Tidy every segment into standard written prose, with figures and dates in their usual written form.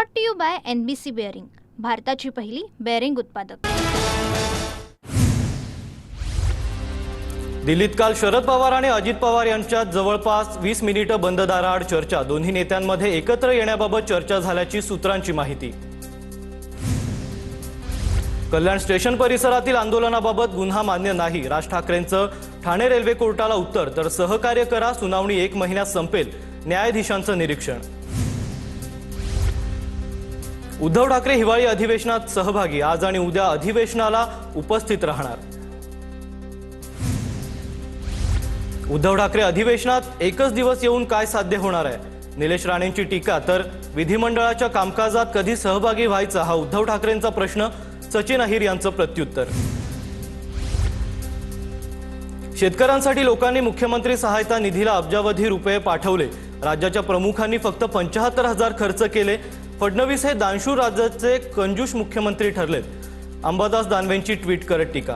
Brought to you by NBC bearing, भारताची पहिली bearing उत्पादक। दिल्लीत काल शरद पवार आणि अजित पवार यांच्यात जवळपास 20 मिनिटे बंद दाराआड चर्चा। दोन्ही नेत्यांमध्ये एकत्र येण्याबाबत चर्चा झाल्याची सूत्रांची माहिती। कल्याण स्टेशन परिसरातील आंदोलनाबाबत गुन्हा मान्य नाही, राज ठाकरेंचं ठाणे रेल्वे कोर्टाला उत्तर। तर सहकार्य करा, सुनावणी 1 महिन्यात संपेल, न्यायाधीशांचं निरीक्षण। उद्धव ठाकरे हिवाळी अधिवेशनात सहभागी, आज आणि उद्या अधिवेशनाला उपस्थित राहणार। उद्धव ठाकरे अधिवेशनात एकच दिवस येऊन काय साध्य होणार आहे, निलेश राणेंची टीका। तर विधिमंडळाच्या कामकाजात कधी सहभागी व्हायचा, हा उद्धव ठाकरेंचा प्रश्न। सचिन अहिर यांचं प्रत्युत्तर। शेतकऱ्यांसाठी लोकांनी मुख्यमंत्री सहायता निधीला अब्जावधी रुपये पाठवले, राज्याच्या प्रमुखांनी फक्त 75,000 खर्च केले। फडणवीस हे दानशूर राज्याचे कंजूस मुख्यमंत्री ठरलेत, अंबादास दानवेंची ट्विट करत टीका।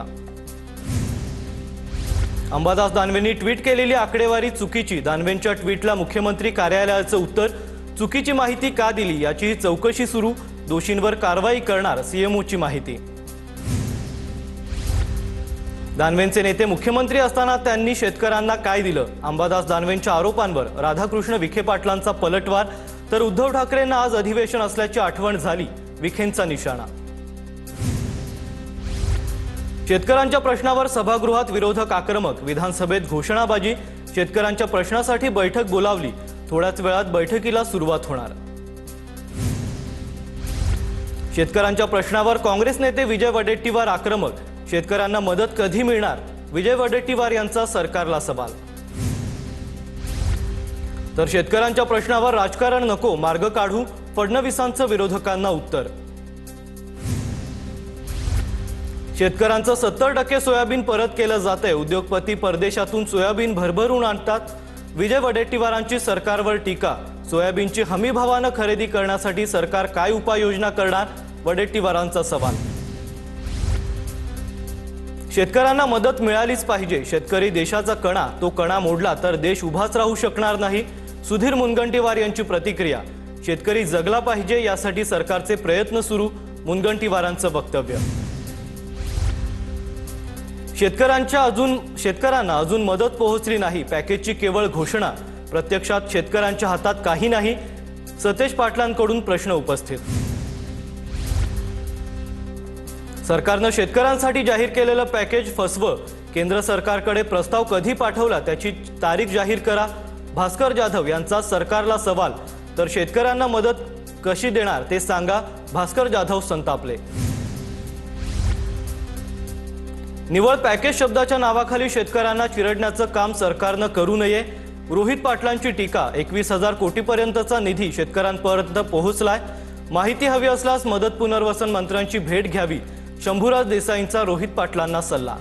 अंबादास दानवेंनी ट्विट केलेली आकडेवारी चुकीची, दानवेंच्या ट्विटला मुख्यमंत्री कार्यालयाचं उत्तर। चुकीची माहिती का दिली याची चौकशी सुरू, दोषींवर कारवाई करणार, सीएमओची माहिती। दानवेंचे नेते मुख्यमंत्री असताना त्यांनी शेतकऱ्यांना काय दिलं, अंबादास दानवेंच्या आरोपांवर राधाकृष्ण विखे पाटलांचा पलटवार। तर उद्धव ठाकरेंना आज अधिवेशन असल्याची आठवण झाली, विखेंचा निशाणा। शेतकऱ्यांच्या प्रश्नावर सभागृहात विरोधक आक्रमक, विधानसभेत घोषणाबाजी। शेतकऱ्यांच्या प्रश्नासाठी बैठक बोलावली, थोड्याच वेळात बैठकीला सुरुवात होणार। शेतकऱ्यांच्या प्रश्नावर काँग्रेस नेते विजय वडेट्टीवार आक्रमक, शेतकऱ्यांना मदत कधी मिळणार, विजय वडेट्टीवार यांचा सरकारला सवाल। तर शेतकऱ्यांच्या प्रश्नावर राजकारण नको, मार्ग काढू, फडणवीसांचं विरोधकांना उत्तर। शेतकऱ्यांचं 70% सोयाबीन परत केलं जातंय, उद्योगपती परदेशातून सोयाबीन भरभरून आणतात, विजय वडेट्टीवारांची सरकारवर टीका। सोयाबीनची हमी भावानं खरेदी करण्यासाठी सरकार काय उपाययोजना करणार, वडेट्टीवारांचा सवाल। शेतकऱ्यांना मदत मिळालीच पाहिजे, शेतकरी देशाचा कणा, तो कणा मोडला तर देश उभाच राहू शकणार नाही, सुधीर मुनगंटीवार यांची प्रतिक्रिया। शेतकरी जगला पाहिजे, यासाठी सरकारचे प्रयत्न सुरू, मुनगंटीवारांचं वक्तव्य। शेतकऱ्यांना अजून मदत पोहोचली नाही, पॅकेजची केवळ घोषणा, प्रत्यक्षात शेतकऱ्यांच्या हातात काही नाही, सतेज पाटलांकडून प्रश्न उपस्थित। सरकारनं शेतकऱ्यांसाठी जाहीर केलेलं पॅकेज फसवं, केंद्र सरकारकडे प्रस्ताव कधी पाठवला त्याची तारीख जाहीर करा, भास्कर जाधव यांचा सरकारला सवाल। तर शेतकऱ्यांना मदत कशी देणार ते सांगा, भास्कर जाधव संतापले। निवळ पॅकेज शब्दाच्या नावाखाली शेतकऱ्यांना चिरडण्याचं काम सरकारनं करू नये, रोहित पाटलांची टीका। 21,000 कोटीपर्यंतचा निधी शेतकऱ्यांपर्यंत पोहोचलाय, माहिती हवी असल्यास मदत पुनर्वसन मंत्र्यांची भेट घ्यावी, शंभूराज देसाईंचा रोहित पाटलांना सल्ला।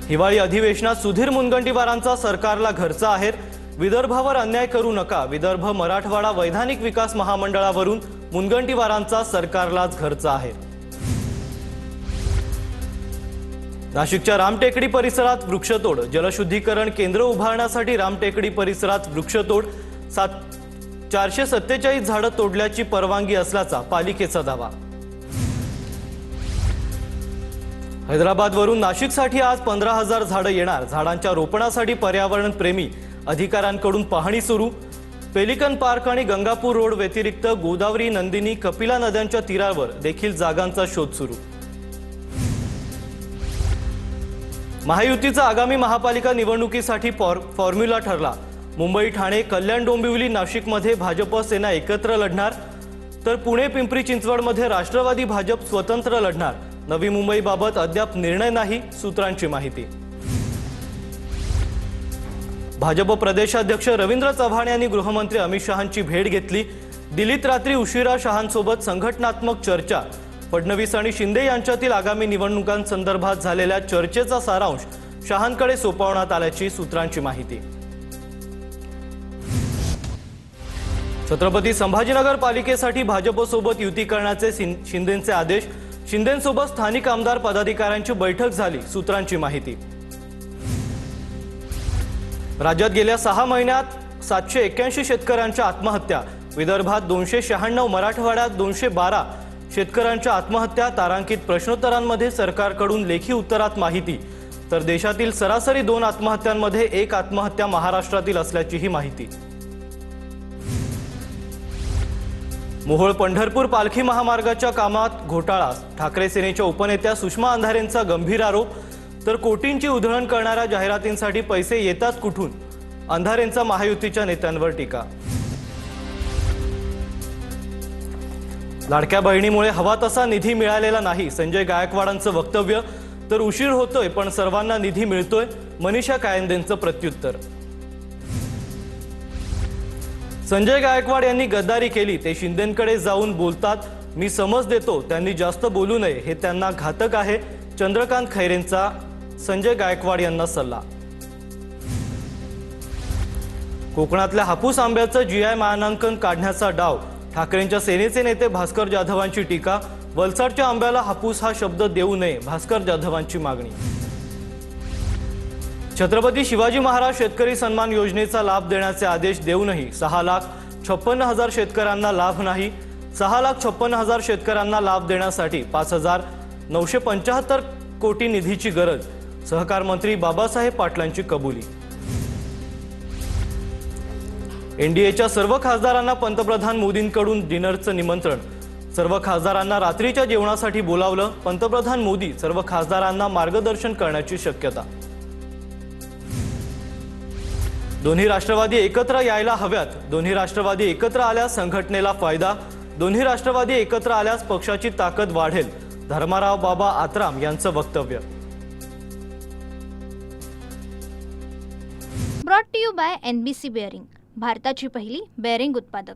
हिवाळी अधिवेशनात सुधीर मुनगंटीवारांचा सरकारला घरचा आहेर, विदर्भावर अन्याय करू नका, विदर्भ मराठवाडा वैधानिक विकास महामंडळावरून मुनगंटीवारांचा सरकारलाच घरचा आहेर। नाशिकच्या रामटेकडी परिसरात वृक्षतोड, जलशुद्धीकरण केंद्र उभारण्यासाठी रामटेकडी परिसरात वृक्षतोड, 447 झाडं तोडल्याची परवानगी असल्याचा पालिकेचा दावा। हैदराबादवरून नाशिकसाठी आज 15,000 झाडं येणार, झाडांच्या रोपणासाठी पर्यावरण प्रेमी अधिकाऱ्यांकडून पाहणी सुरू। पेलिकन पार्क आणि गंगापूर रोड व्यतिरिक्त गोदावरी, नंदिनी, कपिला नद्यांच्या तीरावर देखील जागांचा शोध सुरू। महायुतीचा आगामी महापालिका निवडणुकीसाठी फॉर्म्युला ठरला, मुंबई, ठाणे, कल्याण, डोंबिवली, नाशिकमध्ये भाजप सेना एकत्र लढणार, तर पुणे, पिंपरी चिंचवडमध्ये राष्ट्रवादी भाजप स्वतंत्र लढणार। नवी मुंबईबाबत अद्याप निर्णय नाही, सूत्रांची माहिती। भाजप प्रदेशाध्यक्ष रवींद्र चव्हाण यांनी गृहमंत्री अमित शहांची भेट घेतली, दिल्लीत रात्री उशिरा शहांसोबत संघटनात्मक चर्चा। फडणवीस आणि शिंदे यांच्यातील आगामी निवडणुकांसंदर्भात झालेल्या चर्चेचा सारांश शहांकडे सोपवण्यात आल्याची सूत्रांची माहिती। छत्रपती संभाजीनगर पालिकेसाठी भाजपसोबत युती करण्याचे शिंदेंचे आदेश, शिंदेंसोबत स्थानिक आमदार पदाधिकाऱ्यांची बैठक झाली, सूत्रांची माहिती। राज्यात गेल्या 6 महिन्यात 781 शेतकऱ्यांच्या आत्महत्या, विदर्भात 296, मराठवाड्यात 212 शेतकऱ्यांच्या आत्महत्या. तारांकित प्रश्नोत्तरांमध्ये सरकारकडून लेखी उत्तरात माहिती. तर देशातील सरासरी 2 आत्महत्यांमध्ये 1 आत्महत्या महाराष्ट्रातील असल्याचीही माहिती. मोहोळ पंढरपूर पालखी महामार्गाच्या कामात घोटाळा. ठाकरे सेनेच्या उपनेत्या सुषमा अंधारेंचा गंभीर आरोप. तर कोटींची उधळण करणाऱ्या जाहिरातींसाठी पैसे येतात कुठून? अंधारेंचा महायुतीच्या नेत्यांवर टीका. लाडक्या बहिणीमुळे हवा तसा निधी मिळालेला नाही, संजय गायकवाडांचं वक्तव्य. तर उशीर होतोय पण सर्वांना निधी मिळतोय, मनीषा कायंदेंचं प्रत्युत्तर. संजय गायकवाड यांनी गद्दारी केली, ते शिंदेंकडे जाऊन बोलतात. मी समज देतो, त्यांनी जास्त बोलू नये, हे त्यांना घातक आहे. चंद्रकांत खैरेंचा संजय गायकवाड यांना सल्ला. कोकणातल्या हापूस आंब्याचं जीआय मानांकन काढण्याचा डाव. ठाकरेंच्या सेनेचे नेते भास्कर जाधवांची टीका. वलसाडच्या आंब्याला हापूस हा शब्द देऊ नये, भास्कर जाधवांची मागणी. छत्रपती शिवाजी महाराज शेतकरी सन्मान योजनेचा लाभ देण्याचे आदेश देऊनही 6,56,000 शेतकऱ्यांना लाभ नाही. 6,56,000 शेतकऱ्यांना लाभ देण्यासाठी 5,975 कोटी निधीची गरज. सहकार मंत्री बाबासाहेब पाटलांची कबुली. एनडीएच्या सर्व खासदारांना पंतप्रधान मोदींकडून डिनरचं निमंत्रण. सर्व खासदारांना रात्रीच्या जेवणासाठी बोलावलं. पंतप्रधान मोदी सर्व खासदारांना मार्गदर्शन करण्याची शक्यता. दोन्ही राष्ट्रवादी एकत्र यायला हव्यात. दोन्ही राष्ट्रवादी एकत्र आल्यास संघटनेला फायदा. दोन्ही राष्ट्रवादी एकत्र आल्यास पक्षाची ताकद वाढेल. धर्माराव बाबा आत्राम यांचं वक्तव्य. Brought to you by NBC bearing, भारताची पहिली बेअरिंग उत्पादक.